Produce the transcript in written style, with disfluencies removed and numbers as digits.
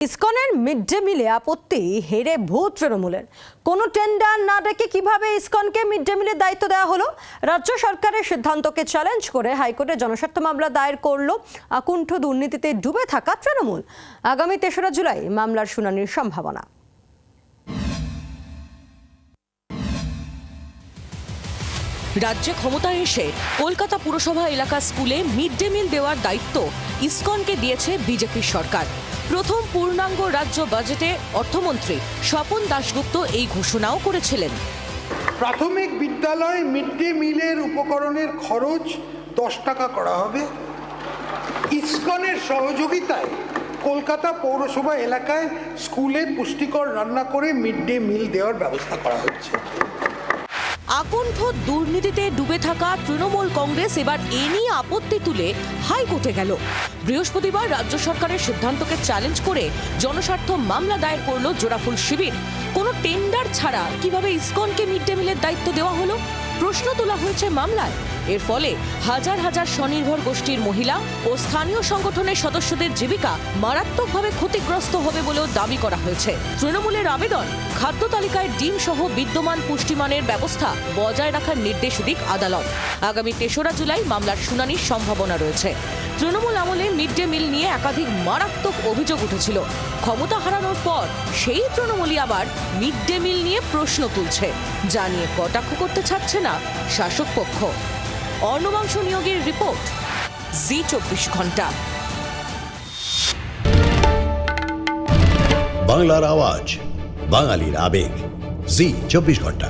ইসকনের mid day মিলে আপত্তি, হেরে ভোট তৃণমূলের। কোনো টেন্ডার না ডেকে কিভাবে ইসকনকে মিড ডে মিলের দায়িত্ব দেওয়া হলো? রাজ্য সরকারের সিদ্ধান্তকে চ্যালেঞ্জ করে হাইকোর্টে জনস্বার্থ মামলা দায়ের করলো আকুণ্ঠ দুর্নীতিতে ডুবে থাকা তৃণমূল। আগামী ৩রা জুলাই মামলার শুনানির সম্ভাবনা। রাজ্যে ক্ষমতায় এসে কলকাতা পুরসভা এলাকা স্কুলে মিড ডে মিল দেওয়ার দায়িত্ব ইসকনকে দিয়েছে বিজেপি সরকার। প্রথম পূর্ণাঙ্গ রাজ্য বাজেটে অর্থমন্ত্রী স্বপন দাশগুপ্ত এই ঘোষণাও করেছিলেন। প্রাথমিক বিদ্যালয় মিড ডে মিলের উপকরণের খরচ 10 টাকা করা হবে। ইসকনের সহযোগিতায় কলকাতা পৌরসভা এলাকায় স্কুলে পুষ্টিকর রান্না করে মিড ডে মিল দেওয়ার ব্যবস্থা করা হচ্ছে। আকণ্ঠ দুর্নীতিতে ডুবে থাকা তৃণমূল কংগ্রেস এবার এ নিয়ে আপত্তি তুলে হাইকোর্টে গেল। বৃহস্পতিবার রাজ্য সরকারের সিদ্ধান্তকে চ্যালেঞ্জ করে জনস্বার্থ মামলা দায়ের করল জোড়াফুল শিবির। কোনো টেন্ডার ছাড়া কিভাবে ইসকনকে মিড ডে মিলের দায়িত্ব দেওয়া হলো প্রশ্ন তোলা হয়েছে মামলায়। এর ফলে হাজার হাজার স্বনির্ভর গোষ্ঠীর মহিলা ও স্থানীয় সংগঠনের সদস্যদের জীবিকা মারাত্মকভাবে ক্ষতিগ্রস্ত হবে বলেও দাবি করা হয়েছে। তৃণমূলের আবেদন, খাদ্য তালিকায় ডিম সহ বিদ্যমান পুষ্টিমানের ব্যবস্থা বজায় রাখার নির্দেশ দিক আদালত। আগামী ৩রা জুলাই মামলার শুনানির সম্ভাবনা রয়েছে। তৃণমূল আমলে মিড ডে মিল নিয়ে একাধিক মারাত্মক অভিযোগ উঠেছিল। ক্ষমতা হারানোর পর সেই তৃণমূলই আবার মিড ডে মিল নিয়ে প্রশ্ন তুলছে, যা নিয়ে কটাক্ষ করতে ছাড়ছে না শাসক পক্ষ। অর্ণবাংশ নিয়োগের রিপোর্ট, জি24 ঘন্টা। বাংলার আওয়াজ, বাঙালির আবেগ, জি24 ঘন্টা।